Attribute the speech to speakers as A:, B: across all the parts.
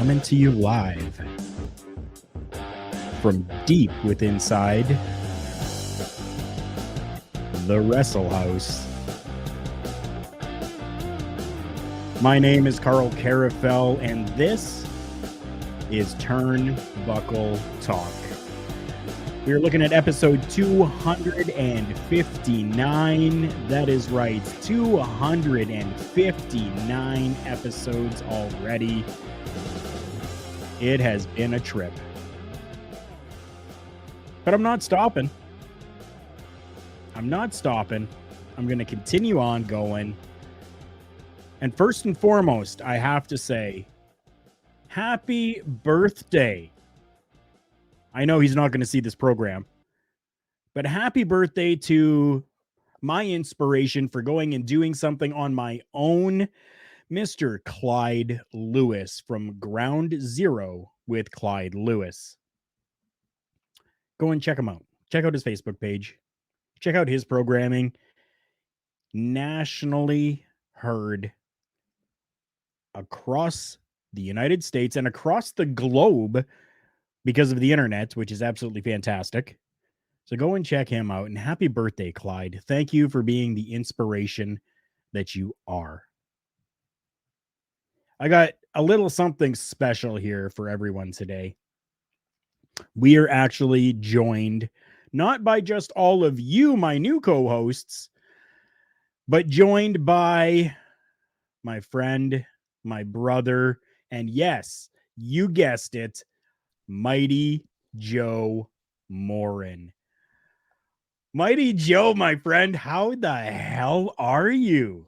A: Coming to you live from deep within inside the Wrestle House. My name is Karl Karufel, and this is Turnbuckle Talk. We're looking at episode 259. That is right, 259 episodes already. It has been a trip. But I'm not stopping. I'm going to continue on going. And first and foremost, I have to say, happy birthday. I know he's not going to see this program, but happy birthday to my inspiration for going and doing something on my own, Mr. Clyde Lewis from Ground Zero with Clyde Lewis. Go and check him out. Check out his Facebook page. Check out his programming. Nationally heard across the United States and across the globe because of the internet, which is absolutely fantastic. So go and check him out. And happy birthday, Clyde. Thank you for being the inspiration that you are. I got a little something special here for everyone today. We are actually joined not by just all of you, my new co-hosts, but joined by my friend, my brother, and yes, you guessed it, Mighty Joe MORIN. Mighty Joe, my friend, how the hell are you?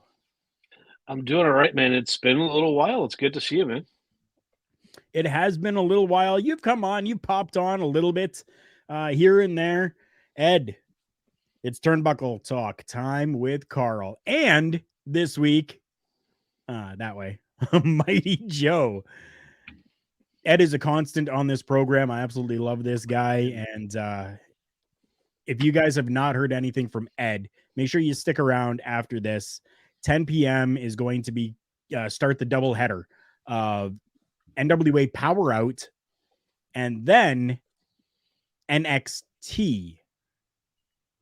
B: I'm doing all right, man. It's been a little while. It's good to see you, man.
A: It has been a little while. You've come on. You've popped on a little bit here and there. Ed, it's Turnbuckle Talk time with Karl. And this week, that way, Mighty Joe. Ed is a constant on this program. I absolutely love this guy. And if you guys have not heard anything from Ed, make sure you stick around after this. 10 p.m. is going to be start the double header of NWA Power Out and then NXT,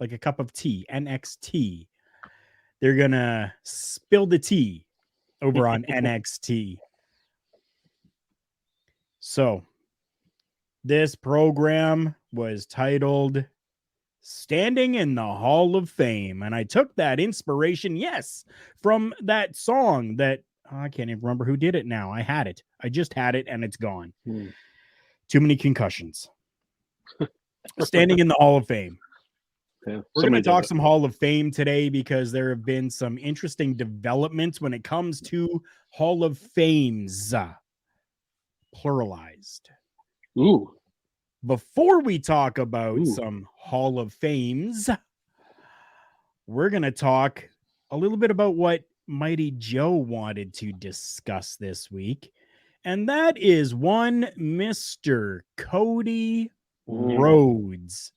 A: like a cup of tea, NXT. They're going to spill the tea over on NXT. So this program was titled Standing in the Hall of Fame. And I took that inspiration, yes, from that song that I can't even remember who did it now. I had it. I just had it and it's gone. Too many concussions. Standing in the Hall of Fame.
B: Yeah,
A: we're going to talk some Hall of Fame today because there have been some interesting developments when it comes to Hall of Fames. Pluralized.
B: Ooh.
A: Before we talk about some Hall of Fames, we're going to talk a little bit about what Mighty Joe wanted to discuss this week. And that is one Mr. Cody Rhodes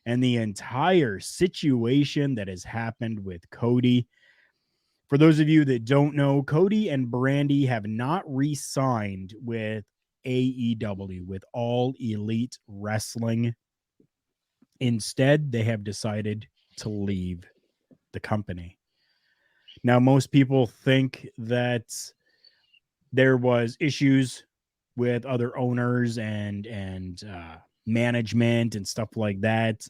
A: and the entire situation that has happened with Cody. For those of you that don't know, Cody and Brandy have not re-signed with AEW, with All Elite Wrestling. Instead, they have decided to leave the company. Now, most people think that there was issues with other owners and management and stuff like that.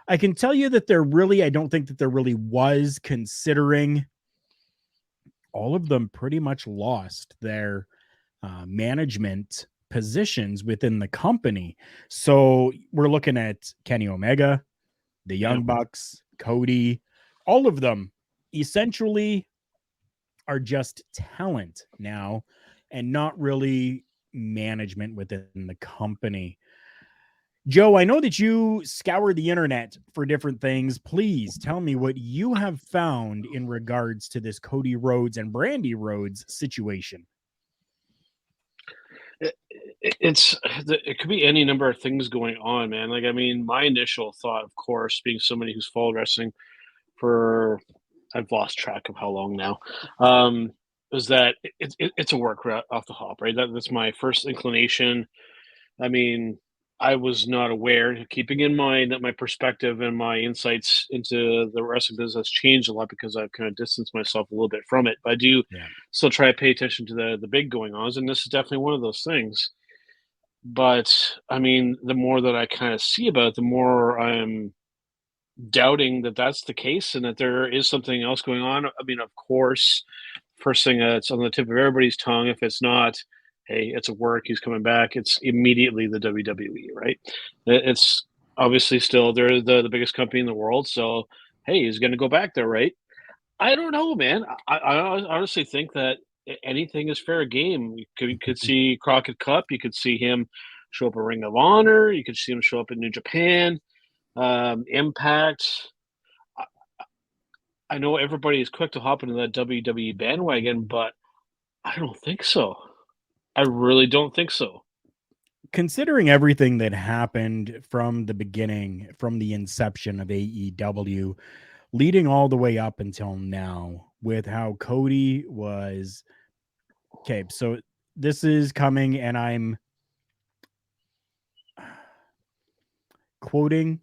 A: I can tell you that I don't think that there really was, considering all of them pretty much lost their management positions within the company. So we're looking at Kenny Omega, the
B: Yeah.
A: Young Bucks, Cody, all of them essentially are just talent now and not really management within the company. Joe, I know that you scour the internet for different things. Please tell me what you have found in regards to this Cody Rhodes and Brandy Rhodes situation.
B: It could be any number of things going on, man. Like, I mean, my initial thought, of course, being somebody who's followed wrestling for I've lost track of how long now, is that it's a work right off the hop, right? That's my first inclination. I mean, I was not aware, keeping in mind that my perspective and my insights into the wrestling business has changed a lot because I've kind of distanced myself a little bit from it. But I do
A: Yeah.
B: still try to pay attention to the big going ons, and this is definitely one of those things. But I mean, the more that I kind of see about it, the more I'm doubting that that's the case and that there is something else going on. I mean, of course, first thing that's on the tip of everybody's tongue, if it's not, hey, it's a work, he's coming back, it's immediately the WWE, right? It's obviously still they're the biggest company in the world, so hey, he's going to go back there, right? I don't know, man. I honestly think that anything is fair game. You could see Crockett Cup, you could see him show up at Ring of Honor, you could see him show up in New Japan, Impact. I know everybody is quick to hop into that WWE bandwagon, but I don't think so. I really don't think so.
A: Considering everything that happened from the beginning, from the inception of AEW, leading all the way up until now, with how Cody was. Okay, so this is coming, and I'm quoting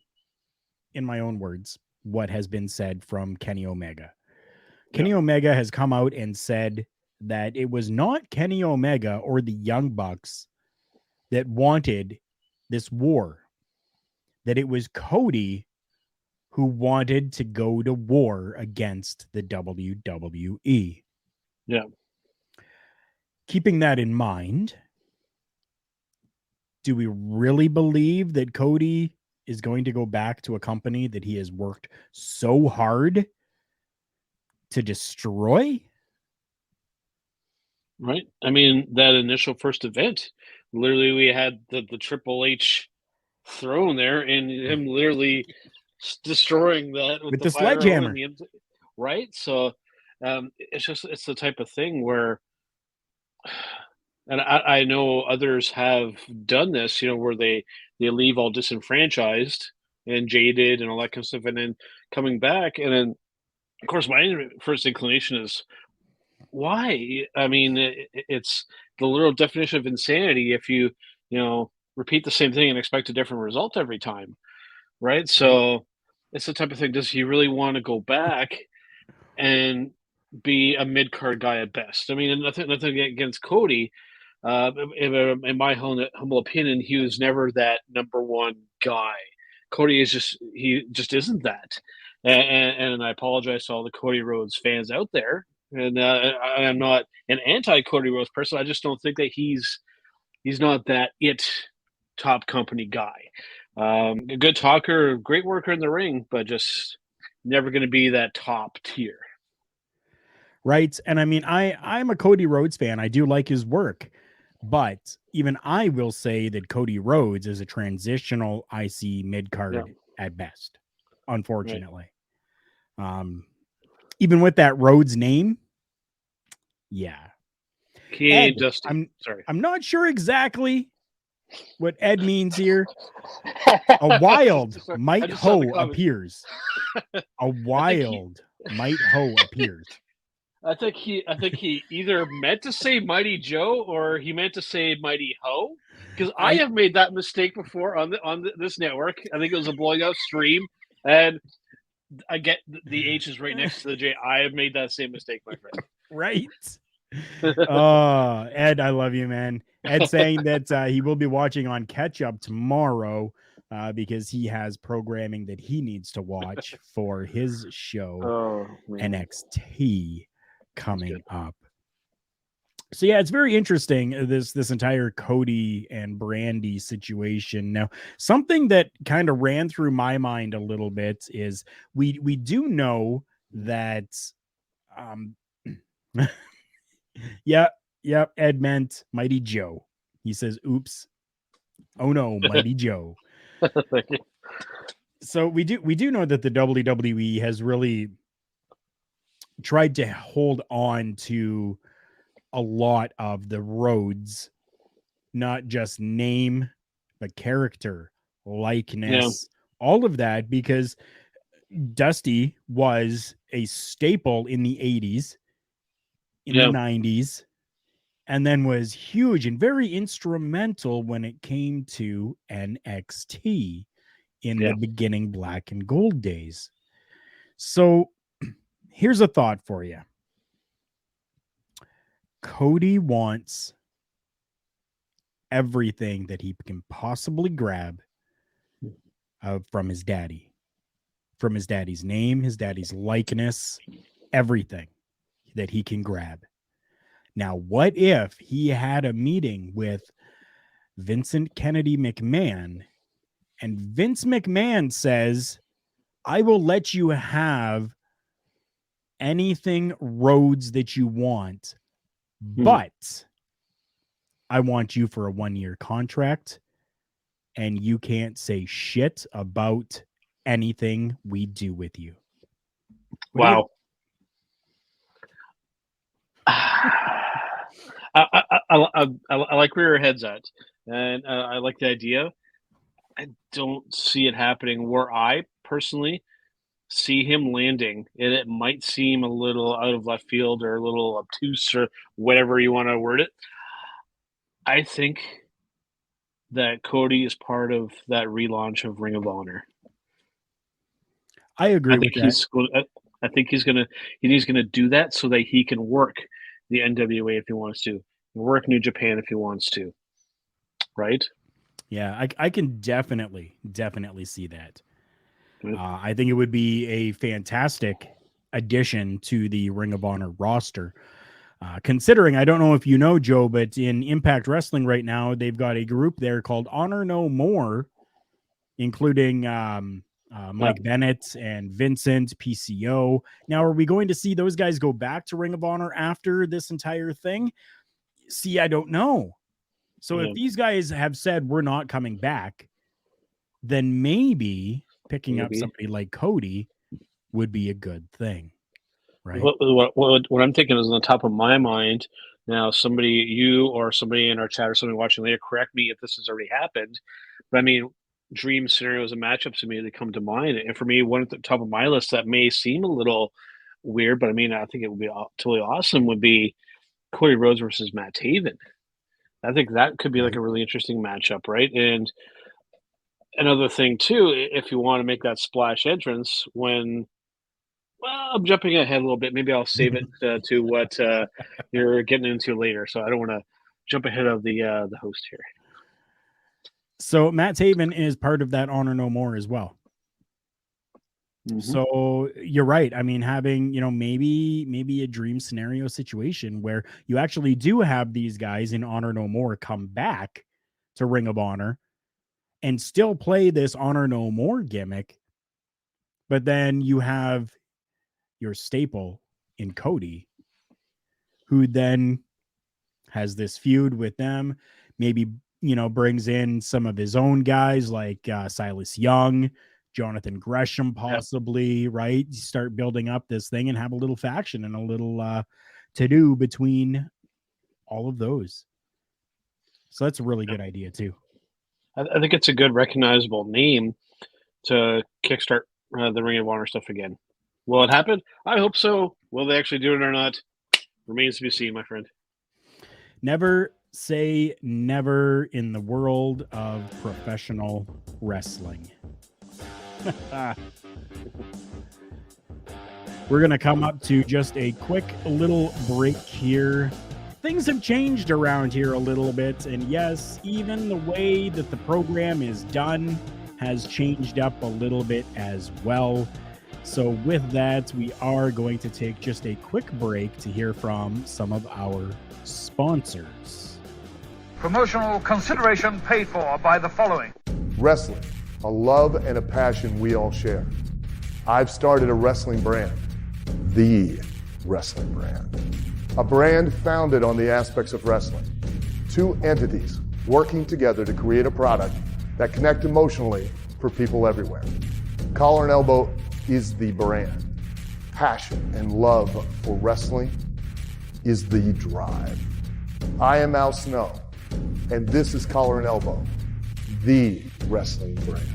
A: in my own words what has been said from Kenny Omega. Kenny Omega has come out and said that it was not Kenny Omega or the Young Bucks that wanted this war, that it was Cody who wanted to go to war against the WWE.
B: Yeah.
A: Keeping that in mind, do we really believe that Cody is going to go back to a company that he has worked so hard to destroy?
B: Right. I mean, that initial first event, literally, we had the Triple H throne there, and him literally destroying that with
A: With
B: the
A: the
B: fire hose and
A: sledgehammer.
B: right. So, it's the type of thing where, and I know others have done this, where they leave all disenfranchised and jaded and all that kind of stuff, and then coming back, and then of course my first inclination is why? I mean, it's the literal definition of insanity if repeat the same thing and expect a different result every time, right?
A: Right.
B: So it's the type of thing. Does he really want to go back and be a mid card guy at best? I mean, nothing against Cody. In my humble opinion, he was never that number one guy. Cody he just isn't that. And I apologize to all the Cody Rhodes fans out there. And I'm not an anti Cody Rhodes person. I just don't think that he's not that top company guy. A good talker, great worker in the ring, but just never going to be that top tier.
A: Right. And I mean, I'm a Cody Rhodes fan. I do like his work. But even I will say that Cody Rhodes is a transitional IC mid card at best, unfortunately. Right. Even with that Rhodes name, yeah.
B: He
A: Ed,
B: ain't Dusty.
A: I'm not sure exactly what Ed means here. A wild Might Ho appears. A wild Might Ho appears.
B: I think he either meant to say Mighty Joe or he meant to say Mighty Ho, because I have made that mistake before on this network. I think it was a blowing up stream, and I get the H is right next to the J. I have made that same mistake, my friend.
A: Right. Oh, Ed, I love you, man. Ed saying that he will be watching on catch up tomorrow because he has programming that he needs to watch for his show, NXT, coming up. So yeah, it's very interesting, this entire Cody and Brandy situation. Now, something that kind of ran through my mind a little bit is we do know that yeah, Ed meant Mighty Joe. He says, oops. Oh no, Mighty Joe.
B: Thank you.
A: So we do know that the WWE has really tried to hold on to a lot of the roads, not just name, but character, likeness, all of that, because Dusty was a staple in the 80s, in the 90s, and then was huge and very instrumental when it came to NXT in the beginning black and gold days. So here's a thought for you. Cody wants everything that he can possibly grab from his daddy, from his daddy's name, his daddy's likeness, everything that he can grab. Now, what if he had a meeting with Vincent Kennedy McMahon and Vince McMahon says, I will let you have anything Rhodes that you want, but I want you for a 1-year contract and you can't say shit about anything we do with you.
B: Wow. I like where your head's at, and I like the idea. I don't see it happening where I personally see him landing, and it might seem a little out of left field or a little obtuse or whatever you want to word it. I think that Cody is part of that relaunch of Ring of Honor.
A: I agree with that.
B: I think he's gonna do that so that he can work the NWA if he wants to, work New Japan if he wants to, right?
A: Yeah, I can definitely see that. I think it would be a fantastic addition to the Ring of Honor roster. Considering, I don't know if you know, Joe, but in Impact Wrestling right now, they've got a group there called Honor No More, including Mike Bennett and Vincent, PCO. Now, are we going to see those guys go back to Ring of Honor after this entire thing? See, I don't know. So if these guys have said we're not coming back, then maybe picking up somebody like Cody would be a good thing, right?
B: What I'm thinking is on the top of my mind now. Somebody, you or somebody in our chat or somebody watching later, correct me if this has already happened. But I mean, dream scenarios and matchups immediately come to mind. And for me, one at the top of my list that may seem a little weird, but I mean, I think it would be totally awesome. Would be Cody Rhodes versus Matt Taven. I think that could be like a really interesting matchup, right? And another thing too, if you want to make that splash entrance when, well, I'm jumping ahead a little bit. Maybe I'll save it to what you're getting into later. So I don't want to jump ahead of the host here.
A: So Matt Taven is part of that Honor No More as well. So you're right. I mean, having, maybe a dream scenario situation where you actually do have these guys in Honor No More come back to Ring of Honor and still play this Honor No More gimmick. But then you have your staple in Cody, who then has this feud with them, maybe, brings in some of his own guys like Silas Young, Jonathan Gresham, possibly, right? You start building up this thing and have a little faction and a little to-do between all of those. So that's a really good idea too.
B: I think it's a good recognizable name to kickstart the Ring of Honor stuff again. Will it happen? I hope so. Will they actually do it or not? Remains to be seen, my friend.
A: Never say never in the world of professional wrestling. We're going to come up to just a quick little break here. Things have changed around here a little bit. And yes, even the way that the program is done has changed up a little bit as well. So with that, we are going to take just a quick break to hear from some of our sponsors.
C: Promotional consideration paid for by the following.
D: Wrestling, a love and a passion we all share. I've started a wrestling brand, the wrestling brand. A brand founded on the aspects of wrestling. Two entities working together to create a product that connect emotionally for people everywhere. Collar and Elbow is the brand. Passion and love for wrestling is the drive. I am Al Snow, and this is Collar and Elbow, the wrestling brand.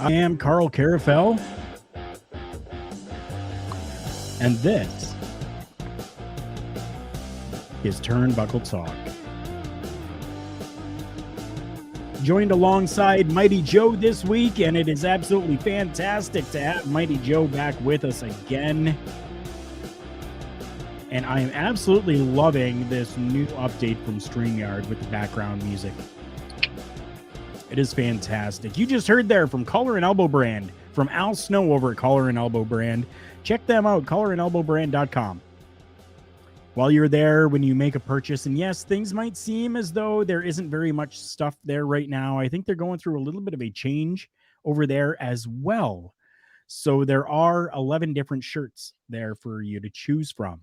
A: I am Karl Karufel, and this is Turnbuckle Talk. Joined alongside Mighty Joe this week, and it is absolutely fantastic to have Mighty Joe back with us again. And I am absolutely loving this new update from StreamYard with the background music. It is fantastic. You just heard there from Collar and Elbow Brand, from Al Snow over at Collar and Elbow Brand. Check them out, collarandelbowbrand.com. While you're there, when you make a purchase, and yes, things might seem as though there isn't very much stuff there right now. I think they're going through a little bit of a change over there as well. So there are 11 different shirts there for you to choose from.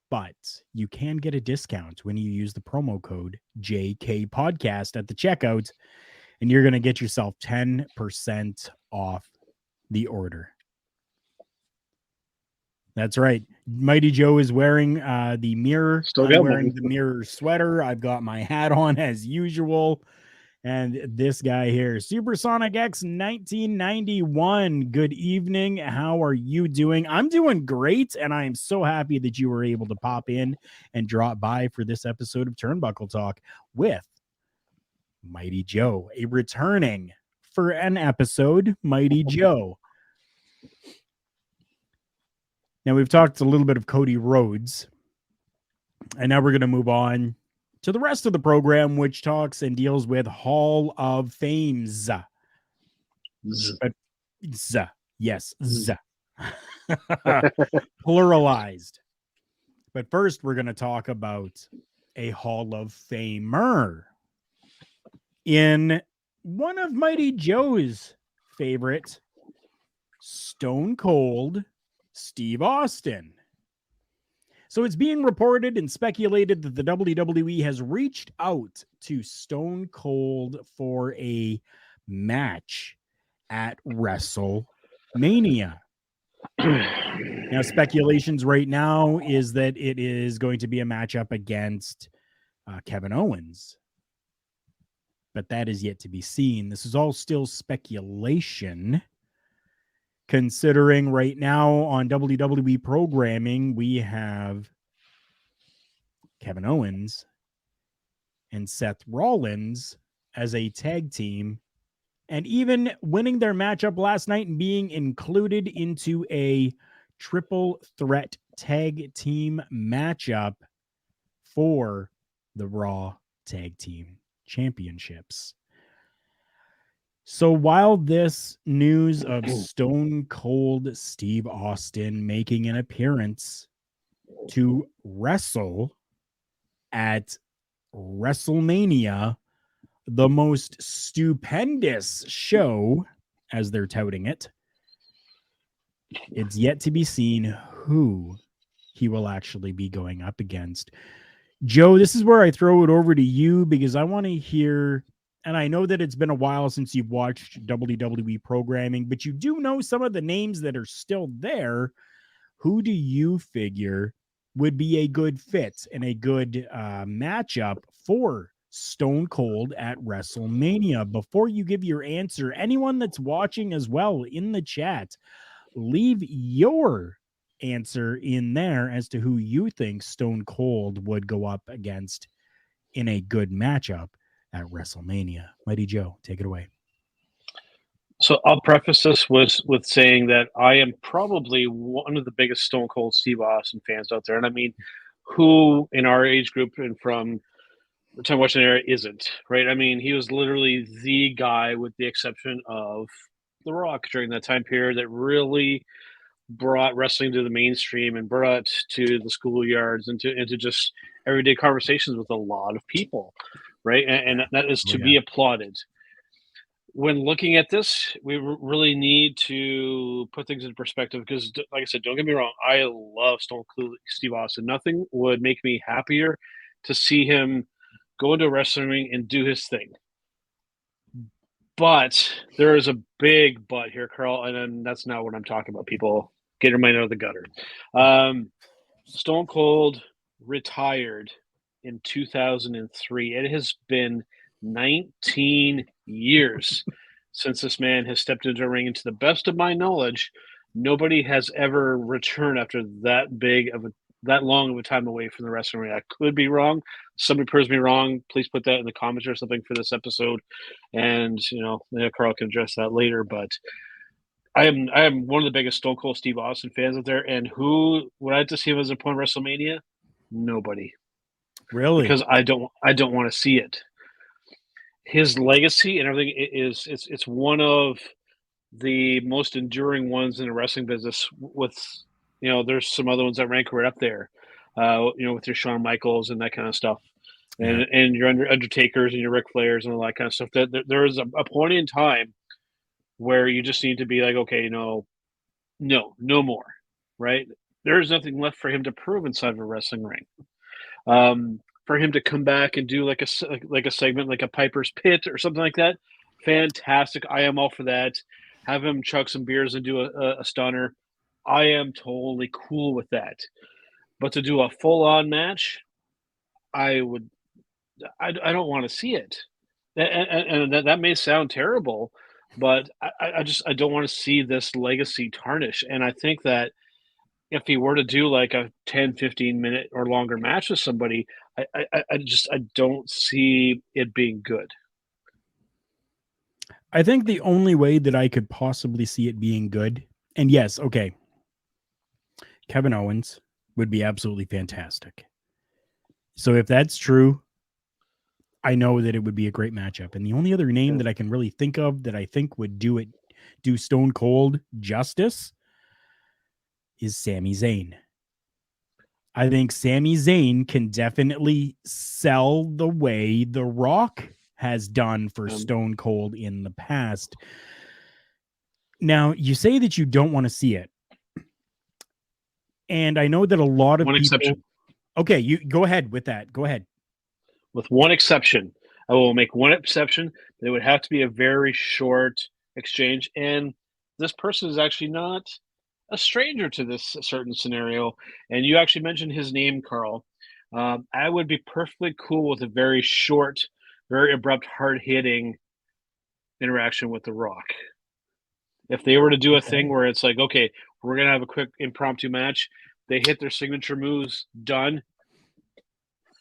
A: But you can get a discount when you use the promo code JKPodcast at the checkout, and you're going to get yourself 10% off the order. That's right. Mighty Joe is wearing the mirror. I'm wearing the mirror sweater. I've got my hat on as usual. And this guy here, Supersonic X 1991. Good evening. How are you doing? I'm doing great, and I am so happy that you were able to pop in and drop by for this episode of Turnbuckle Talk with Mighty Joe, a returning for an episode, Mighty Joe. Now, we've talked a little bit of Cody Rhodes, and now we're going to move on to the rest of the program, which talks and deals with Hall of Fames. Yes, pluralized. But first, we're going to talk about a Hall of Famer in one of Mighty Joe's favorite, Stone Cold Steve Austin. So it's being reported and speculated that the WWE has reached out to Stone Cold for a match at WrestleMania. Now, speculations right now is that it is going to be a matchup against Kevin Owens. But that is yet to be seen. This is all still speculation, considering right now on WWE programming, we have Kevin Owens and Seth Rollins as a tag team, and even winning their matchup last night and being included into a triple threat tag team matchup for the Raw Tag Team Championships. So while this news of Stone Cold Steve Austin making an appearance to wrestle at WrestleMania, the most stupendous show, as they're touting it, it's yet to be seen who he will actually be going up against. Joe, this is where I throw it over to you because I want to hear, and I know that it's been a while since you've watched WWE programming, but you do know some of the names that are still there. Who do you figure would be a good fit and a good matchup for Stone Cold at WrestleMania? Before you give your answer, anyone that's watching as well in the chat, leave your answer in there as to who you think Stone Cold would go up against in a good matchup at WrestleMania. Mighty Joe, take it away.
B: So I'll preface this with saying that I am probably one of the biggest Stone Cold Steve Austin fans out there. And I mean, who in our age group and from the time watching era isn't, right? I mean, he was literally the guy with the exception of The Rock during that time period that really brought wrestling to the mainstream and brought to the schoolyards and into just everyday conversations with a lot of people, right? And that is to be applauded. When looking at this, we really need to put things into perspective because, like I said, don't get me wrong, I love Stone Cold Steve Austin. Nothing would make me happier to see him go into a wrestling ring and do his thing. But there is a big but here, Karl, and then that's not what I'm talking about. People, get your mind out of the gutter. Stone Cold retired in 2003. It has been 19 years since this man has stepped into a ring. And to the best of my knowledge, nobody has ever returned after that long of a time away from the wrestling ring. I could be wrong. Somebody proves me wrong. Please put that in the comments or something for this episode. And, Karl can address that later. But I am one of the biggest Stone Cold Steve Austin fans out there. And who would I like to see him as a point of WrestleMania? Nobody.
A: Really?
B: Because I don't want to see it. His legacy and everything it's one of the most enduring ones in the wrestling business. With there's some other ones that rank right up there. With your Shawn Michaels and that kind of stuff, and your Undertakers and your Ric Flairs and all that kind of stuff. That there is a point in time where you just need to be like, okay, no more, right? There is nothing left for him to prove inside of a wrestling ring. For him to come back and do like a segment like a Piper's Pit or something like that, fantastic. I am all for that. Have him chug some beers and do a stunner. I am totally cool with that. But to do a full-on match, I don't want to see it. And that may sound terrible, but I don't want to see this legacy tarnish. And I think that if he were to do like a 10, 15 minute or longer match with somebody, I don't see it being good.
A: I think the only way that I could possibly see it being good, and yes, okay, Kevin Owens would be absolutely fantastic. So if that's true, I know that it would be a great matchup. And the only other name that I can really think of that I think would do Stone Cold justice is Sami Zayn. I think Sami Zayn can definitely sell the way The Rock has done for Stone Cold in the past. Now, you say that you don't want to see it. And I know that a lot of
B: one
A: people...
B: exception.
A: Okay, you go ahead with that. Go ahead.
B: With one exception. I will make one exception. It would have to be a very short exchange. And this person is actually not a stranger to this certain scenario. And you actually mentioned his name, Karl. I would be perfectly cool with a very short, very abrupt, hard-hitting interaction with The Rock. If they were to do a thing where it's like, okay, we're going to have a quick impromptu match, they hit their signature moves, done,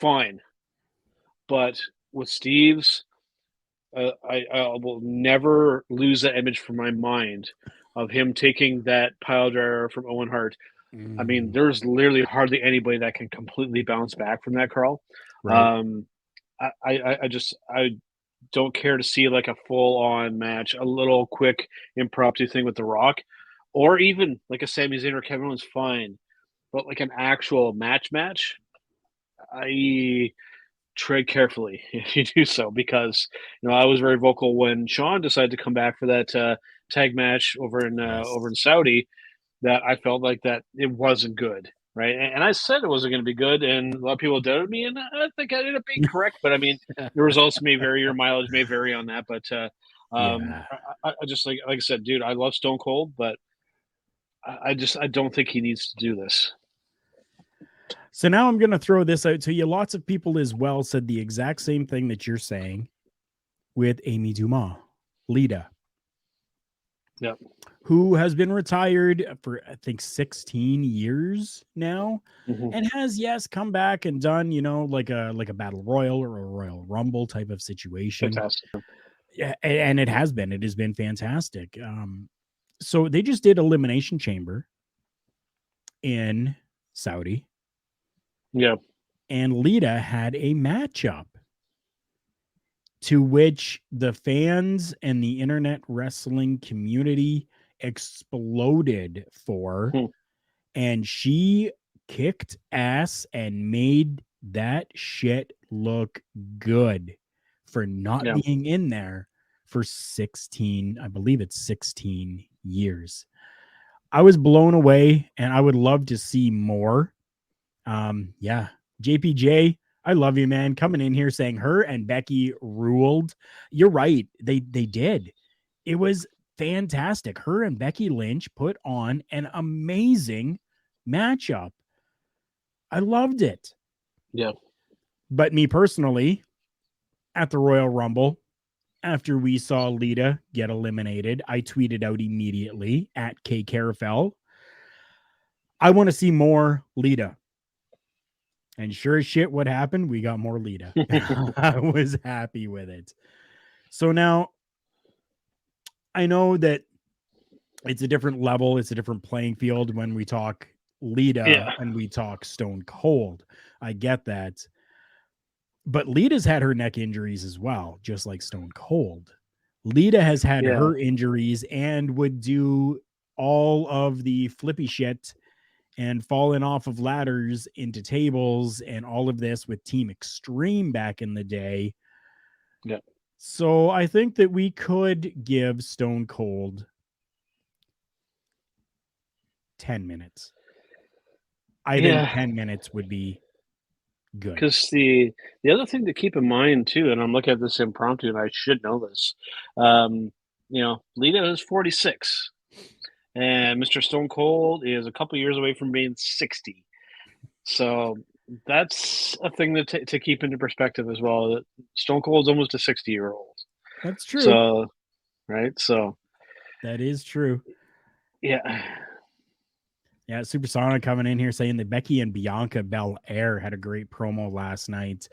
B: fine. But with Steve's, I will never lose that image from my mind of him taking that pile driver from Owen Hart. I mean, there's literally hardly anybody that can completely bounce back from that, Karl.
A: Right.
B: I don't care to see like a full-on match, a little quick impromptu thing with The Rock, or even like a Sami Zayn or Kevin Owens, fine. But like an actual match, I tread carefully if you do so, because I was very vocal when Sean decided to come back for that tag match over in Saudi, that I felt like that it wasn't good, right? And I said it wasn't going to be good, and a lot of people doubted me, and I think I ended up being correct. But I mean, the results may vary, your mileage may vary on that. But I just like I said, dude, I love Stone Cold, but I don't think he needs to do this.
A: So now I'm going to throw this out to you. Lots of people as well said the exact same thing that you're saying with Amy Dumas, Lita.
B: Yep.
A: Who has been retired for, I think, 16 years now, and has, yes, come back and done, like a battle royal or a Royal Rumble type of situation.
B: Fantastic.
A: Yeah, and it has been fantastic. So they just did Elimination Chamber in Saudi.
B: Yeah.
A: And Lita had a matchup to which the fans and the internet wrestling community exploded for. And she kicked ass and made that shit look good for not being in there for 16, I believe it's 16 years. I was blown away, and I would love to see more. JPJ, I love you, man. Coming in here saying her and Becky ruled. You're right. They did. It was fantastic. Her and Becky Lynch put on an amazing matchup. I loved it.
B: Yeah.
A: But me personally, at the Royal Rumble, after we saw Lita get eliminated, I tweeted out immediately at Karufel, I want to see more Lita. And sure as shit, what happened? We got more Lita. I was happy with it. So now, I know that it's a different level. It's a different playing field when we talk Lita and we talk Stone Cold. I get that. But Lita's had her neck injuries as well, just like Stone Cold. Lita has had her injuries and would do all of the flippy shit and falling off of ladders into tables and all of this with Team Extreme back in the day.
B: Yeah.
A: So I think that we could give Stone Cold 10 minutes. I think 10 minutes would be good.
B: Because the other thing to keep in mind too, and I'm looking at this impromptu, and I should know this. Lita is 46. And Mr. Stone Cold is a couple years away from being 60. So that's a thing to keep into perspective as well. That Stone Cold's almost a 60-year-old.
A: That's true.
B: So, right? So
A: that is true.
B: Yeah.
A: Yeah, Supersonic coming in here saying that Becky and Bianca Belair had a great promo last night.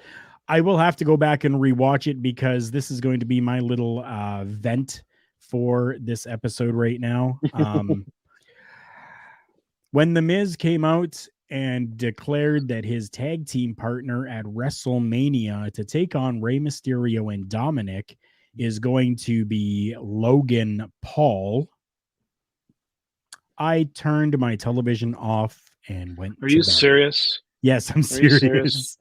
A: I will have to go back and rewatch it because this is going to be my little vent for this episode right now. When The Miz came out and declared that his tag team partner at WrestleMania to take on Rey Mysterio and Dominic is going to be Logan Paul, I turned my television off and went to bed.
B: Are you serious?
A: Yes, I'm serious.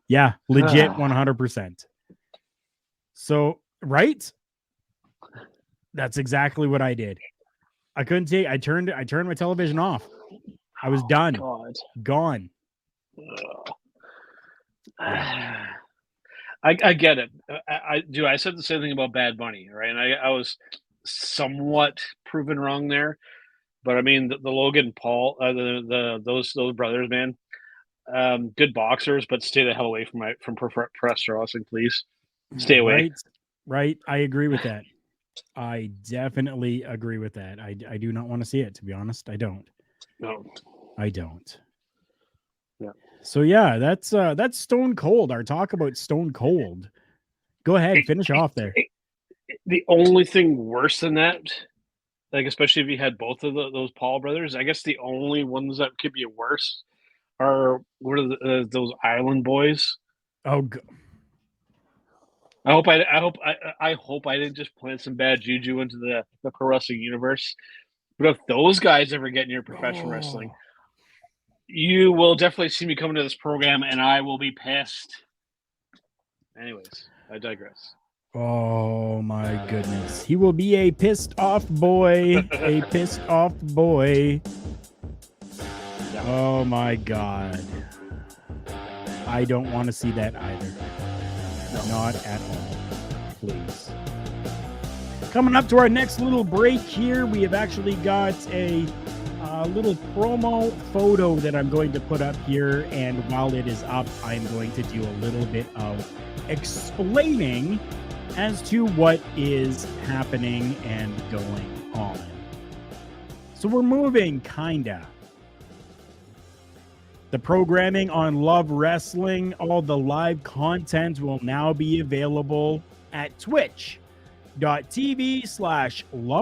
A: Yeah, legit 100%. So, right? That's exactly what I did. I couldn't take. I turned my television off. I was done.
B: God.
A: Gone.
B: I get it. I said the same thing about Bad Bunny, right? And I was somewhat proven wrong there. But I mean, the Logan Paul, those brothers, man, good boxers, but stay the hell away from professional wrestling, please. Stay away.
A: Right. I agree with that. I definitely agree with that. I do not want to see it, to be honest. I don't.
B: No.
A: I don't.
B: Yeah.
A: So yeah, that's Stone Cold. Our talk about Stone Cold. Go ahead, finish off there.
B: The only thing worse than that, like especially if you had both of those Paul brothers, I guess the only ones that could be worse are those Island Boys.
A: Oh.
B: I hope I didn't just plant some bad juju into the pro wrestling universe. But if those guys ever get near professional wrestling, you will definitely see me coming to this program, and I will be pissed. Anyways, I digress.
A: Oh my goodness. He will be a pissed off boy. A pissed off boy. Yeah. Oh my God. I don't want to see that either. No. Not at all. Please. Coming up to our next little break here, we have actually got a a little promo photo that I'm going to put up here. And while it is up, I'm going to do a little bit of explaining as to what is happening and going on. So we're moving, kinda. The programming on Love Wrestling, all the live content will now be available at twitch.tv/Love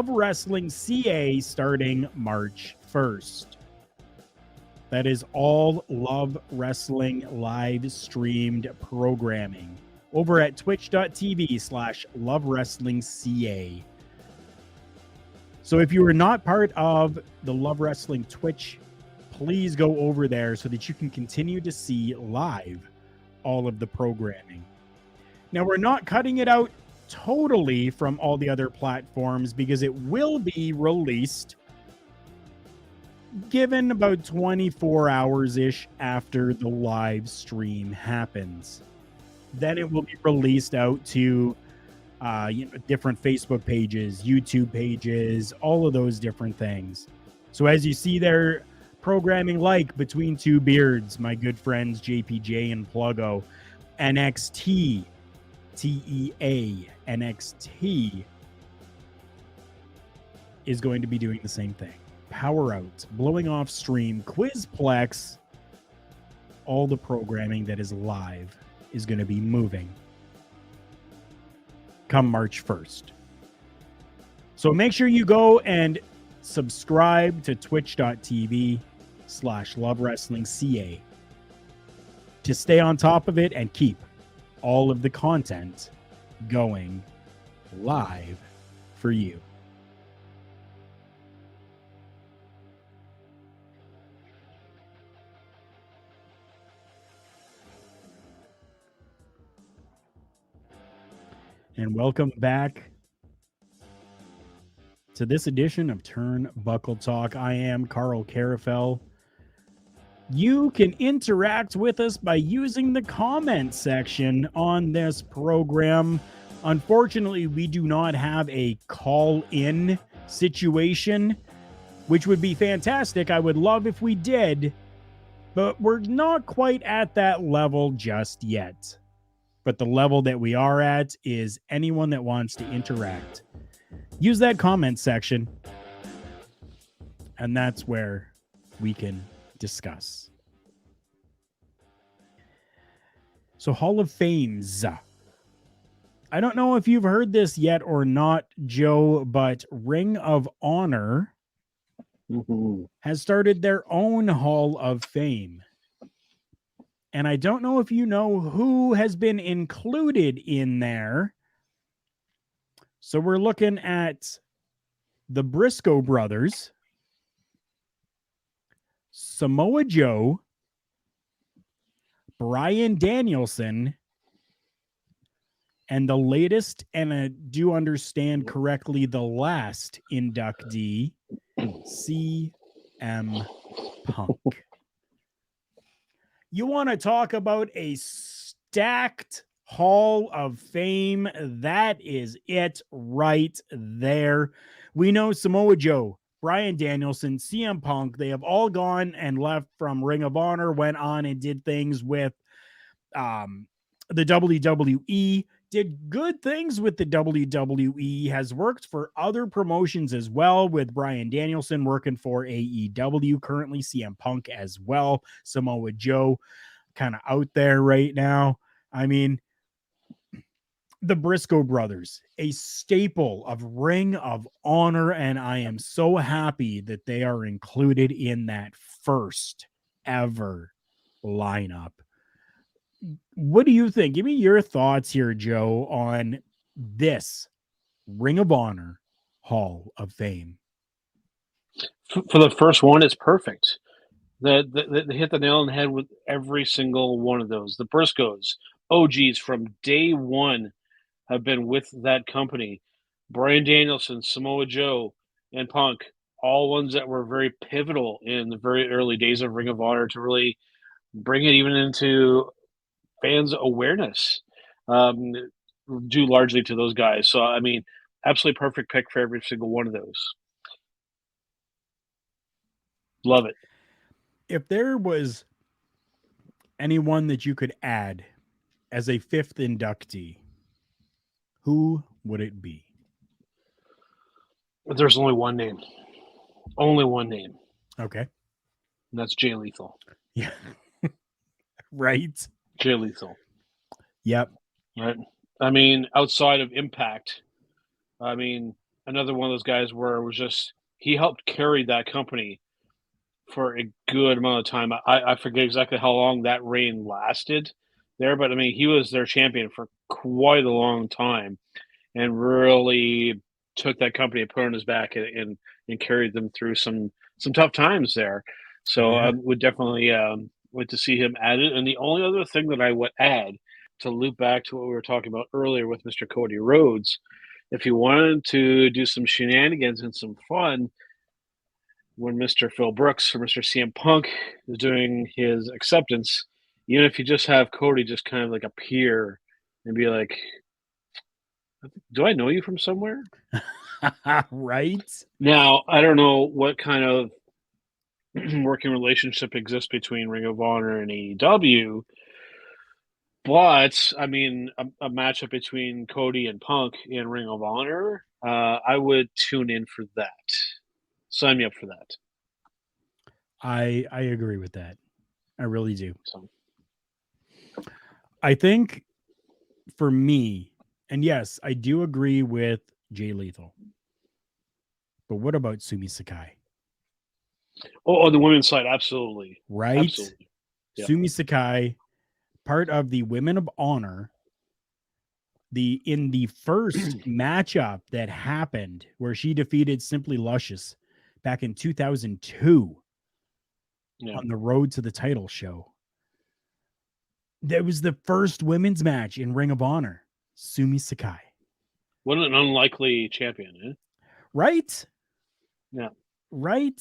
A: Wrestling CA starting March 1st. That is all Love Wrestling live streamed programming over at twitch.tv/Love Wrestling CA. So if you are not part of the Love Wrestling Twitch, please go over there so that you can continue to see live all of the programming. Now, we're not cutting it out totally from all the other platforms because it will be released given about 24 hours-ish after the live stream happens. Then it will be released out to different Facebook pages, YouTube pages, all of those different things. So as you see there, programming like Between Two Beards, my good friends JPJ and Pluggo, NXT, TEA, NXT is going to be doing the same thing. Power Out, Blowing Off Stream, Quizplex, all the programming that is live is going to be moving come March 1st. So make sure you go and subscribe to twitch.tv/Love Wrestling CA to stay on top of it and keep all of the content going live for you. And welcome back to this edition of Turnbuckle Talk. I am Karl Karufel. You can interact with us by using the comment section on this program. Unfortunately, we do not have a call-in situation, which would be fantastic. I would love if we did, but we're not quite at that level just yet. But the level that we are at is anyone that wants to interact. Use that comment section, and that's where we can discuss. So Hall of Fames. I don't know if you've heard this yet or not, Joe, but Ring of Honor has started their own Hall of Fame. And I don't know if you know who has been included in there. So we're looking at the Briscoe brothers, Samoa Joe, Bryan Danielson, and the latest, and I do understand correctly, the last inductee, CM Punk. You want to talk about a stacked Hall of Fame? That is it right there. We know Samoa Joe, Bryan Danielson, CM Punk, they have all gone and left from Ring of Honor, went on and did things with the WWE, did good things with the WWE, has worked for other promotions as well, with Bryan Danielson working for AEW, currently CM Punk as well. Samoa Joe kind of out there right now. I mean, the Briscoe brothers, a staple of Ring of Honor, and I am so happy that they are included in that first ever lineup. What do you think? Give me your thoughts here, Joe, on this Ring of Honor Hall of Fame.
B: For the first one, it's perfect. They hit the nail on the head with every single one of those. The Briscoes, OGs from day one, have been with that company. Bryan Danielson, Samoa Joe, and Punk, all ones that were very pivotal in the very early days of Ring of Honor to really bring it even into fans' awareness, due largely to those guys. So, I mean, absolutely perfect pick for every single one of those. Love it.
A: If there was anyone that you could add as a fifth inductee, who would it be?
B: There's only one name. Only one name.
A: Okay.
B: And that's Jay Lethal.
A: Yeah. Right.
B: Jay Lethal.
A: Yep.
B: Right. I mean, outside of Impact, I mean, another one of those guys where it was just he helped carry that company for a good amount of time. I forget exactly how long that reign lasted there, but I mean, he was their champion for quite a long time and really took that company and put it on his back and carried them through some tough times there. So I would definitely like to see him added. And the only other thing that I would add to loop back to what we were talking about earlier with Mr. Cody Rhodes, if you wanted to do some shenanigans and some fun, when Mr. Phil Brooks or Mr. CM Punk is doing his acceptance, even if you just have Cody just kind of like appear and be like, do I know you from somewhere?
A: Right.
B: Now, I don't know what kind of working relationship exists between Ring of Honor and AEW, but I mean, a matchup between Cody and Punk in Ring of Honor, I would tune in for that. Sign me up for that.
A: I agree with that. I really do.
B: So,
A: I think for me, and yes, I do agree with Jay Lethal. But what about Sumi Sakai?
B: oh, the women's side, absolutely.
A: Right?
B: Absolutely. Yeah.
A: Sumi Sakai, part of the Women of Honor, in the first matchup that happened where she defeated Simply Luscious back in 2002 on the road to the title show. That was the first women's match in Ring of Honor. Sumi Sakai.
B: What an unlikely champion, eh?
A: Right?
B: Yeah.
A: Right?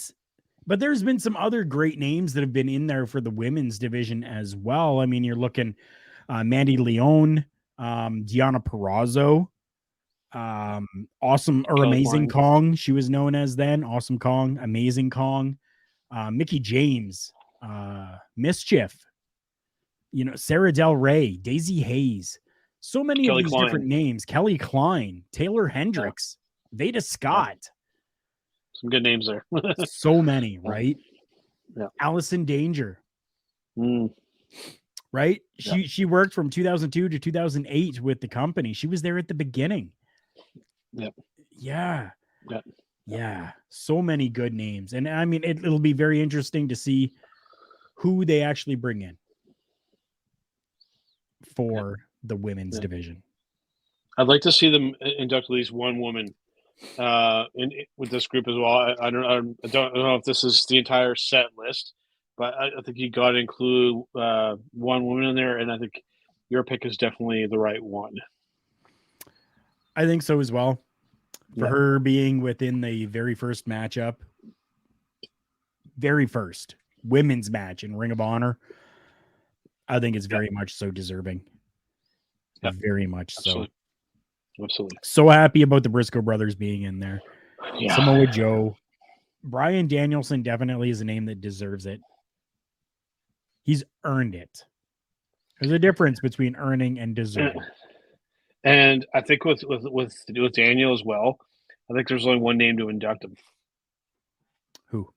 A: But there's been some other great names that have been in there for the women's division as well. I mean, you're looking Mandy Leone, Deonna Purrazzo, Awesome or Amazing Kong, she was known as then. Awesome Kong, Amazing Kong, Mickey James, Mischief, Sarah Del Rey, Daisy Hayes. So many of these different names. Kelly Klein, Taylor Hendricks, Veda Scott.
B: Some good names there.
A: So many, right?
B: Yeah.
A: Allison Danger. Right? She worked from 2002 to 2008 with the company. She was there at the beginning.
B: Yep.
A: Yeah.
B: Yep.
A: Yeah. So many good names. And I mean, it'll be very interesting to see who they actually bring in for the women's division.
B: I'd like to see them induct at least one woman with this group as well. I don't know if this is the entire set list, but I think you got to include one woman in there, and I think your pick is definitely the right one.
A: I think so as well. For her being within the very first matchup, very first women's match in Ring of Honor, I think it's very much so deserving. Very much so.
B: Absolutely.
A: So happy about the Briscoe brothers being in there.
B: Yeah.
A: Samoa Joe. Bryan Danielson definitely is a name that deserves it. He's earned it. There's a difference between earning and deserving.
B: And I think with Daniel as well, I think there's only one name to induct him.
A: Who?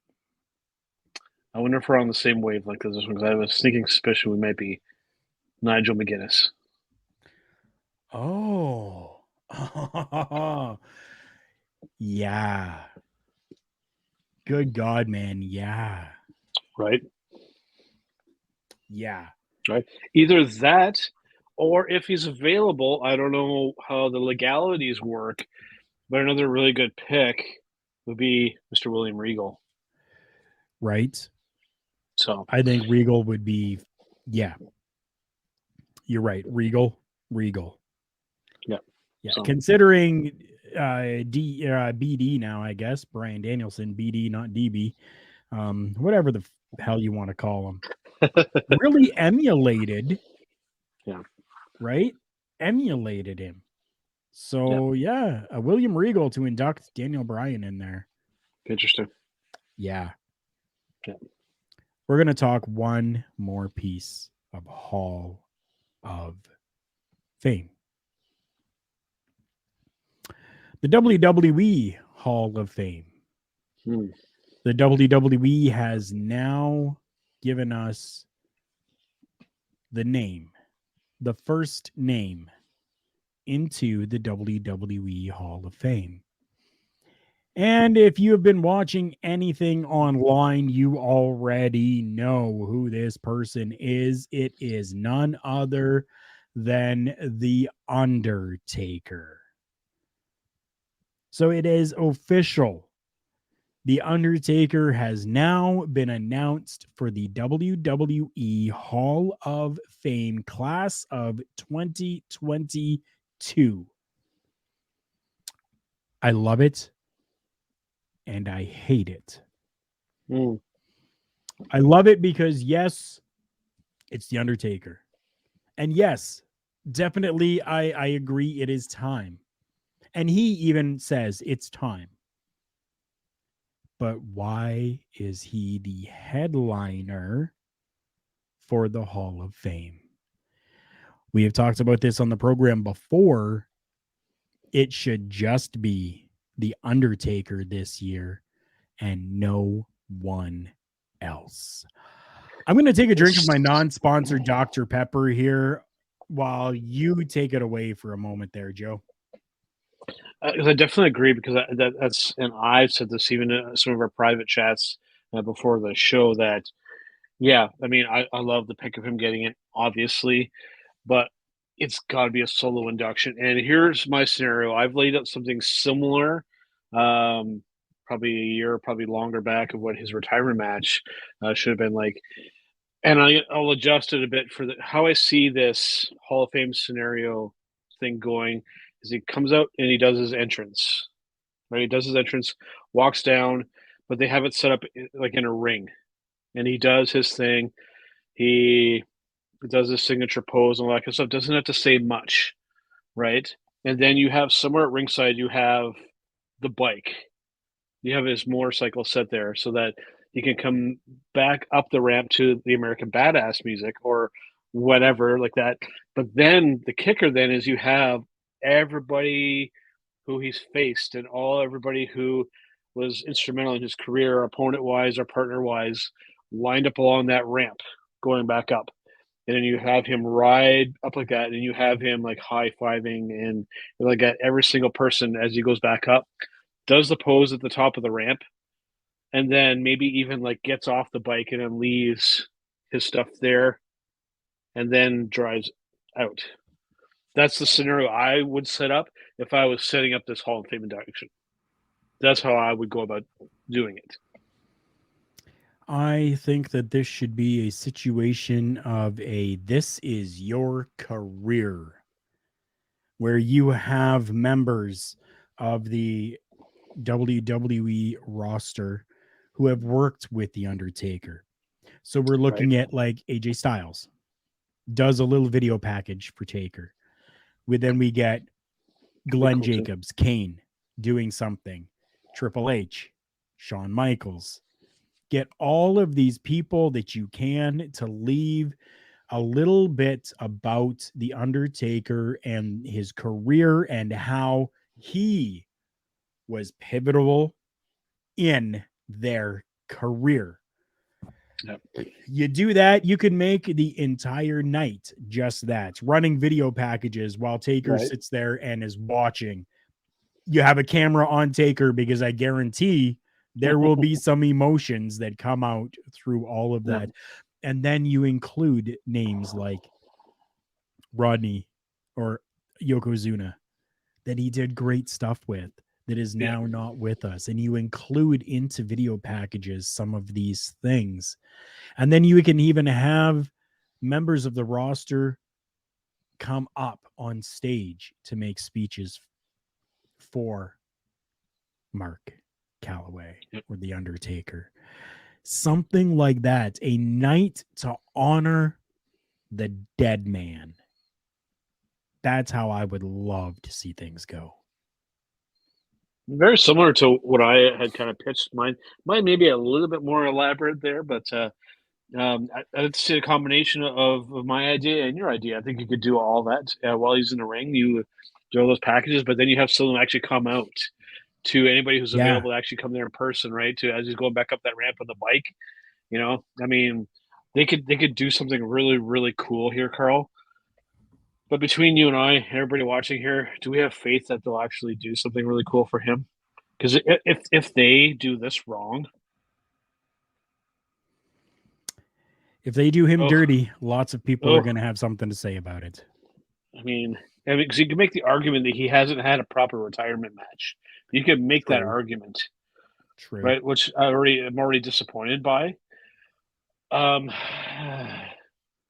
B: I wonder if we're on the same wavelength as this one, because I have a sneaking suspicion we might be Nigel McGuinness.
A: Oh. Yeah. Good God, man. Yeah.
B: Right?
A: Yeah.
B: Right. Either that, or if he's available, I don't know how the legalities work, but another really good pick would be Mr. William Regal.
A: Right.
B: So
A: I think Regal would be, yeah. You're right. Regal.
B: Yeah.
A: Yeah.
B: So.
A: Considering BD now, I guess. Bryan Danielson, BD, not DB. Whatever the hell you want to call him. Really emulated.
B: Yeah.
A: Right? Emulated him. So, yeah, a William Regal to induct Daniel Bryan in there.
B: Interesting.
A: Yeah.
B: Yeah.
A: We're going to talk one more piece of Hall of Fame. The WWE Hall of Fame. The WWE has now given us the name, the first name into the WWE Hall of Fame. And if you have been watching anything online, you already know who this person is. It is none other than The Undertaker. So it is official. The Undertaker has now been announced for the WWE Hall of Fame class of 2022. I love it and I hate it. I love it because, yes, it's The Undertaker. And yes, definitely, I agree it is time. And he even says it's time. But why is he the headliner for the Hall of Fame? We have talked about this on the program before. It should just be The Undertaker this year and no one else. I'm going to take a drink of my non-sponsored Dr. Pepper here while you take it away for a moment there, Joe.
B: I definitely agree, because that's, and I've said this even in some of our private chats before the show, that, yeah, I mean, I love the pick of him getting it, obviously, but it's got to be a solo induction. And here's my scenario. I've laid out something similar, probably a year, probably longer back, of what his retirement match should have been like. And I'll adjust it a bit for how I see this Hall of Fame scenario thing going. Is he comes out and he does his entrance, right? He does his entrance, walks down, but they have it set up like in a ring, and he does his thing. He does his signature pose and all that kind of stuff. Doesn't have to say much, right? And then you have somewhere at ringside, you have the bike. You have his motorcycle set there so that he can come back up the ramp to the American Badass music or whatever like that. But then the kicker then is you have everybody who he's faced and everybody who was instrumental in his career, opponent wise or partner wise, lined up along that ramp going back up. And then you have him ride up like that, and you have him like high-fiving and like at every single person as he goes back up, does the pose at the top of the ramp, and then maybe even like gets off the bike and then leaves his stuff there and then drives out. That's the scenario I would set up if I was setting up this Hall of Fame induction. That's how I would go about doing it.
A: I think that this should be a situation of this is your career, where you have members of the WWE roster who have worked with The Undertaker. So we're looking at like AJ Styles does a little video package for Taker. Then we get Glenn Jacobs, Kane doing something, Triple H, Shawn Michaels. Get all of these people that you can to leave a little bit about The Undertaker and his career and how he was pivotal in their career.
B: Yep.
A: You do that, you can make the entire night just that, running video packages while Taker sits there and is watching. You have a camera on Taker because I guarantee there will be some emotions that come out through all of that. And then you include names like Rodney or Yokozuna that he did great stuff with that is now not with us. And you include into video packages some of these things. And then you can even have members of the roster come up on stage to make speeches for Mark Calloway or The Undertaker. Something like that. A night to honor the dead man. That's how I would love to see things go.
B: Very similar to what I had kind of pitched. Mine may be a little bit more elaborate there, but I'd say a combination of my idea and your idea. I think you could do all that while he's in the ring. You do all those packages, but then you have someone actually come out to anybody who's
A: Yeah.
B: available to actually come there in person, right? To as he's going back up that ramp on the bike. I mean, they could do something really really cool here, Karl. But between you and I, everybody watching here, do we have faith that they'll actually do something really cool for him? Because if they do this wrong,
A: If they do him
B: oh,
A: dirty, lots of people are
B: oh,
A: going to have something to say about it.
B: because you can make the argument that he hasn't had a proper retirement match. You could make that
A: True.
B: argument,
A: True.
B: right? Which I'm already disappointed by.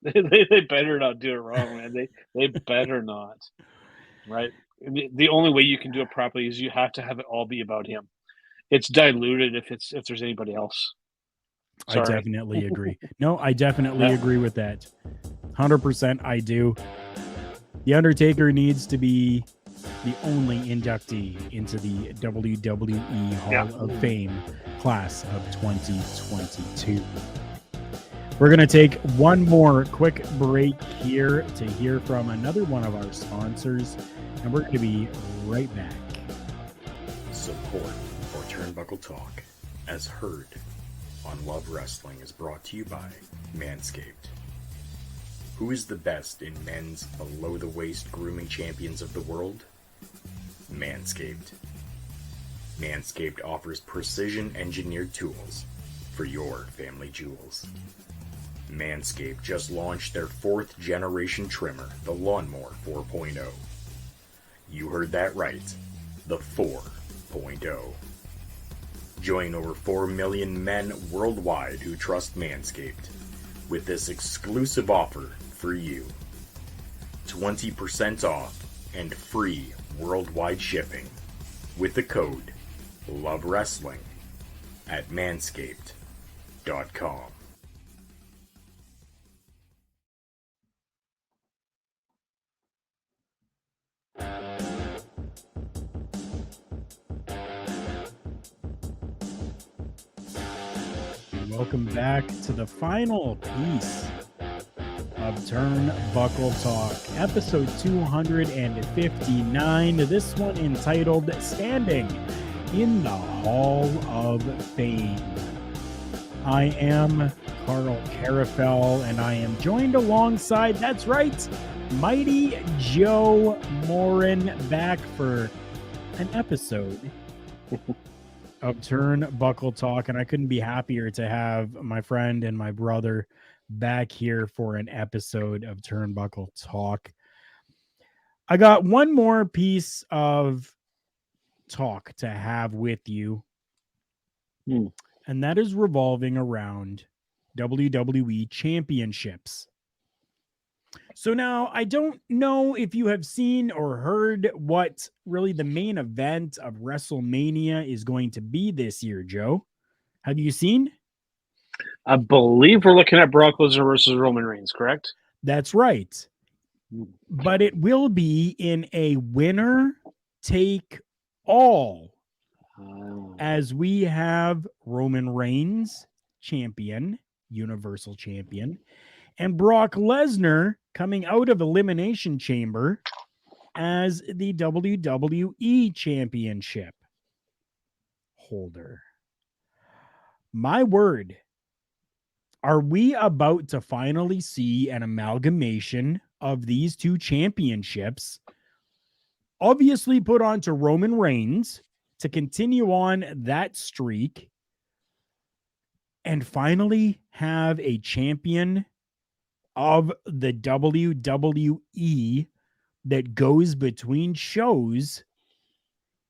B: They better not do it wrong, man. They better not, right? The only way you can do it properly is you have to have it all be about him. It's diluted if there's anybody else.
A: I
B: Sorry.
A: definitely agree. No, I definitely agree with that. 100% I do. The Undertaker needs to be the only inductee into the WWE Hall of Fame class of 2022. We're going to take one more quick break here to hear from another one of our sponsors, and we're going to be right back.
E: Support for Turnbuckle Talk, as heard on Love Wrestling, is brought to you by Manscaped. Who is the best in men's below-the-waist grooming champions of the world? Manscaped. Manscaped offers precision-engineered tools for your family jewels. Manscaped just launched their 4th generation trimmer, the Lawnmower 4.0. You heard that right, the 4.0. Join over 4 million men worldwide who trust Manscaped with this exclusive offer for you. 20% off and free worldwide shipping with the code LOVEWRESTLING at manscaped.com.
A: Welcome back to the final piece of Turnbuckle Talk, episode 259. This one entitled Standing in the Hall of Fame. I am Karl Karufel, and I am joined alongside, that's right, Mighty Joe MORIN, back for an episode of Turnbuckle Talk, and I couldn't be happier to have my friend and my brother back here for an episode of Turnbuckle Talk. I got one more piece of talk to have with you, and that is revolving around WWE championships. So now, I don't know if you have seen or heard what really the main event of WrestleMania is going to be this year, Joe. Have you seen?
B: I believe we're looking at Brock Lesnar versus Roman Reigns, correct?
A: That's right. But it will be in a winner take all, as we have Roman Reigns, champion, Universal Champion, and Brock Lesnar coming out of Elimination Chamber as the WWE Championship holder. My word, are we about to finally see an amalgamation of these two championships, obviously put onto Roman Reigns to continue on that streak, and finally have a champion of the WWE that goes between shows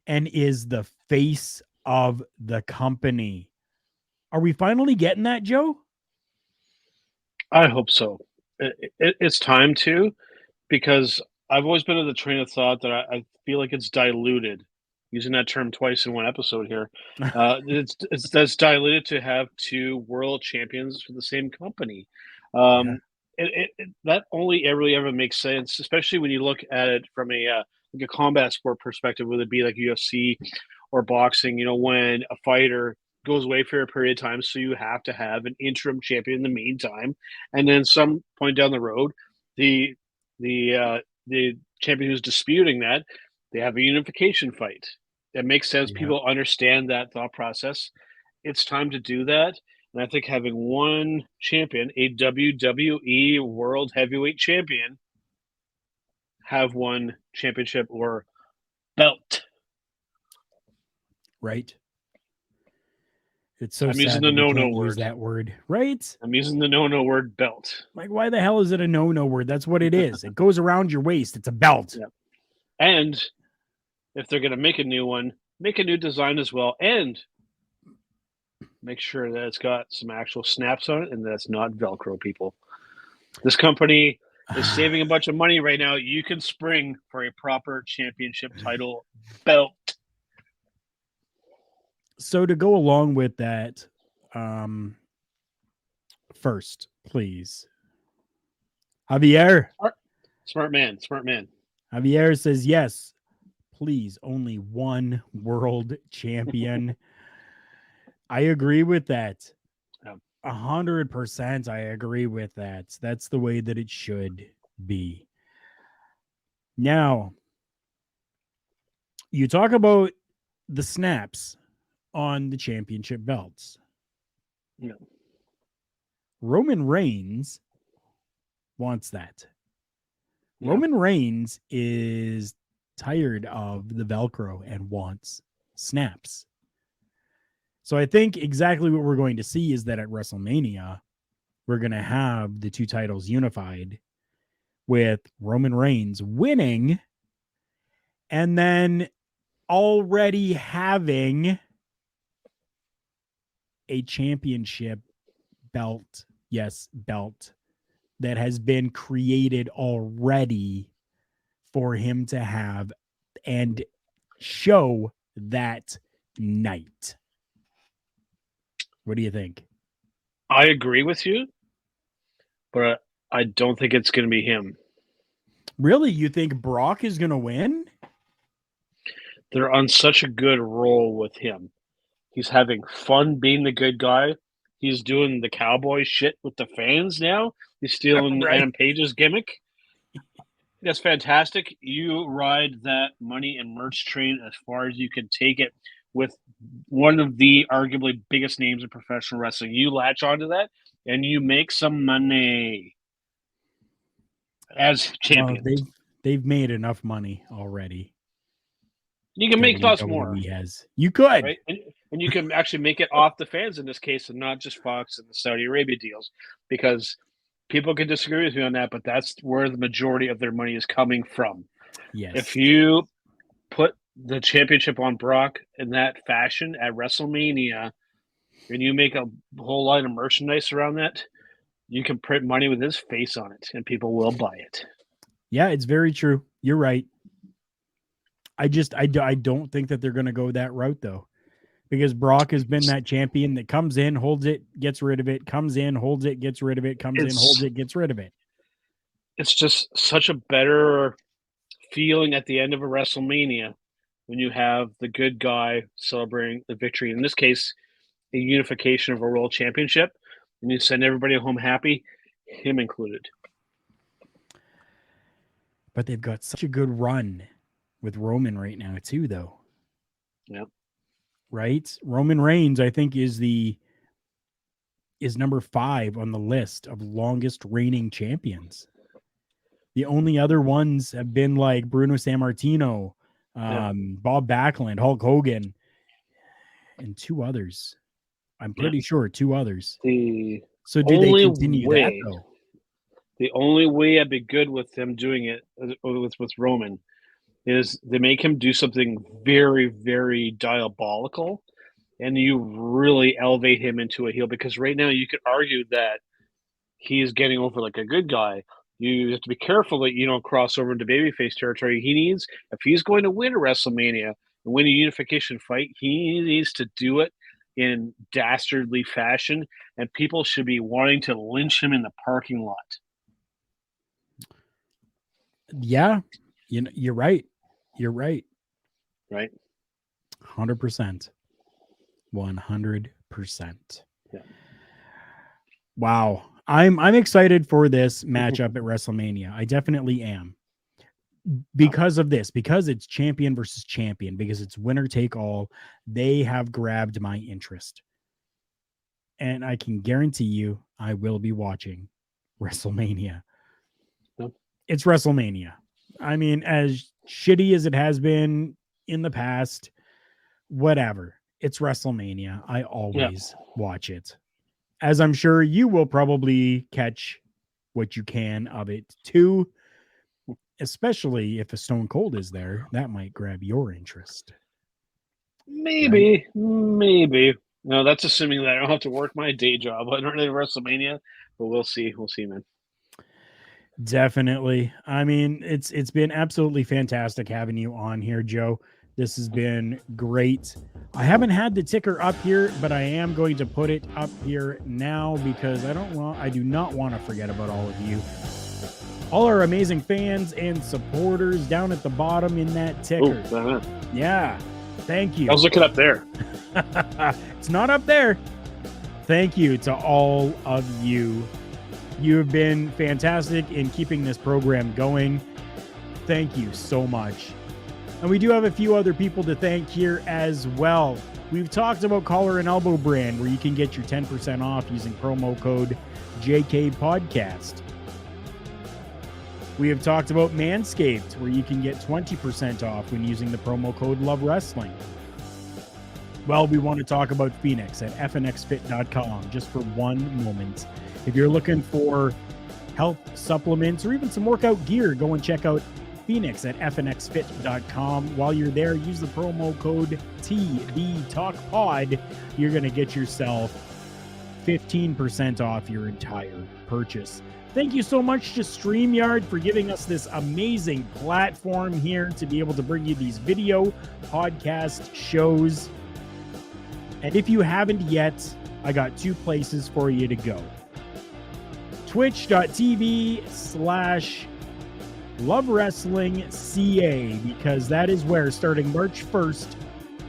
A: and is the face of the company? Are we finally getting that, Joe?
B: I hope so. It's time to, because I've always been of the train of thought that I feel like it's diluted, using that term twice in one episode here. That's diluted to have two world champions for the same company. That only really ever makes sense, especially when you look at it from a like a combat sport perspective, whether it be like UFC or boxing, when a fighter goes away for a period of time, so you have to have an interim champion in the meantime, and then some point down the road, the champion who's disputing that, they have a unification fight. It makes sense.
A: Yeah.
B: People understand that thought process. It's time to do that. And I think having one champion, a WWE World Heavyweight Champion, have one championship or belt.
A: Right. It's so
B: I'm
A: sad
B: using the
A: that we
B: no-no
A: can't use
B: word.
A: that word, right?
B: I'm using the no-no word, belt.
A: Like, why the hell is it a no-no word? That's what it is. It goes around your waist. It's a belt.
B: Yeah. And if they're going to make a new one, make a new design as well, and make sure that it's got some actual snaps on it and that it's not Velcro, people. This company is saving a bunch of money right now. You can spring for a proper championship title belt.
A: So to go along with that, first, please. Javier.
B: Smart man.
A: Javier says, yes, please, only one world champion. I agree with that. 100%. I agree with that. That's the way that it should be. Now, you talk about the snaps on the championship belts.
B: Yeah.
A: Roman Reigns wants that.
B: Yeah.
A: Roman Reigns is tired of the Velcro and wants snaps. So I think exactly what we're going to see is that at WrestleMania, we're going to have the two titles unified with Roman Reigns winning and then already having a championship belt, yes, belt, that has been created already for him to have and show that night. What do you think?
B: I agree with you, but I don't think it's going to be him.
A: Really? You think Brock is going to win?
B: They're on such a good roll with him. He's having fun being the good guy. He's doing the cowboy shit with the fans now. He's stealing
A: Right.
B: Adam Page's gimmick. That's fantastic. You ride that money and merch train as far as you can take it with one of the arguably biggest names in professional wrestling. You latch onto that and you make some money as champion.
A: Well, they've made enough money already.
B: You can make lots more.
A: WWE has. You could.
B: Right? And you can actually make it off the fans in this case and not just Fox and the Saudi Arabia deals, because people can disagree with me on that, but that's where the majority of their money is coming from.
A: Yes.
B: If you put the championship on Brock in that fashion at WrestleMania and you make a whole line of merchandise around that, you can print money with his face on it and people will buy it.
A: Yeah, it's very true. You're right. I don't think that they're going to go that route, though, because Brock has been that champion that comes in, holds it, gets rid of it, comes in, holds it, gets rid of it, comes in, holds it, gets rid of it.
B: It's just such a better feeling at the end of a WrestleMania when you have the good guy celebrating the victory. In this case, a unification of a world championship, and you send everybody home happy, him included.
A: But they've got such a good run with Roman right now, too, though.
B: Yep.
A: Right? Roman Reigns, I think, is number 5 on the list of longest reigning champions. The only other ones have been like Bruno Sammartino, Bob Backlund, Hulk Hogan, and 2 others. I'm pretty sure 2 others. So do they continue that, though?
B: The only way I'd be good with them doing it with Roman is they make him do something very, very diabolical, and you really elevate him into a heel, because right now you could argue that he's getting over like a good guy. You have to be careful that you don't cross over into babyface territory. If he's going to win a WrestleMania and win a unification fight, he needs to do it in dastardly fashion, and people should be wanting to lynch him in the parking lot.
A: Yeah, you're right. You're right.
B: Right.
A: 100%. 100%.
B: Yeah.
A: Wow. I'm excited for this matchup at WrestleMania. I definitely am. Because of this, because it's champion versus champion, because it's winner take all, they have grabbed my interest. And I can guarantee you I will be watching WrestleMania.
B: Yep.
A: It's WrestleMania. I mean, as shitty as it has been in the past, whatever. It's WrestleMania. I always watch it. As I'm sure you will probably catch what you can of it too. Especially if a Stone Cold is there, that might grab your interest.
B: Maybe. No, that's assuming that I don't have to work my day job on WrestleMania, but we'll see. We'll see, man.
A: Definitely. I mean, it's been absolutely fantastic having you on here, Joe. This has been great. I haven't had the ticker up here, but I am going to put it up here now because I do not want to forget about all of you. All our amazing fans and supporters down at the bottom in that ticker.
B: Ooh,
A: yeah. Thank you.
B: I was looking up there.
A: It's not up there. Thank you to all of you. You have been fantastic in keeping this program going. Thank you so much. And we do have a few other people to thank here as well. We've talked about Collar and Elbow brand, where you can get your 10% off using promo code JKPodcast. We have talked about Manscaped, where you can get 20% off when using the promo code LOVEWrestling. Well, we want to talk about Phoenix at fnxfit.com just for one moment. If you're looking for health supplements or even some workout gear, go and check out Phoenix at fnxfit.com. While you're there, use the promo code TBTalkPod. You're going to get yourself 15% off your entire purchase. Thank you so much to StreamYard for giving us this amazing platform here to be able to bring you these video podcast shows. And if you haven't yet, I got 2 places for you to go. Twitch.tv/LoveWrestlingCA, because that is where, starting March 1st,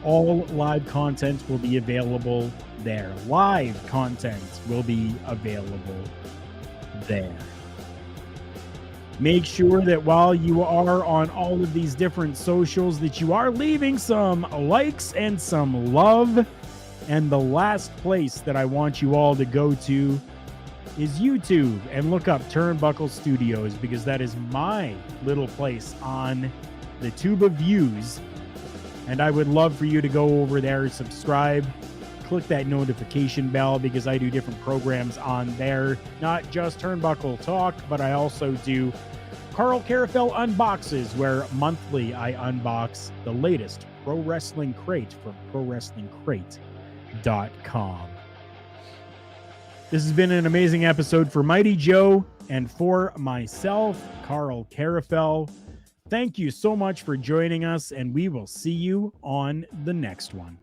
A: all live content will be available there. Live content will be available there. Make sure that while you are on all of these different socials that you are leaving some likes and some love. And the last place that I want you all to go to is YouTube and look up Turnbuckle Studios, because that is my little place on the tube of views. And I would love for you to go over there, subscribe, click that notification bell, because I do different programs on there. Not just Turnbuckle Talk, but I also do Karl Karufel Unboxes, where monthly I unbox the latest pro wrestling crate from ProWrestlingCrate.com. This has been an amazing episode for Mighty Joe and for myself, Karl Karufel. Thank you so much for joining us, and we will see you on the next one.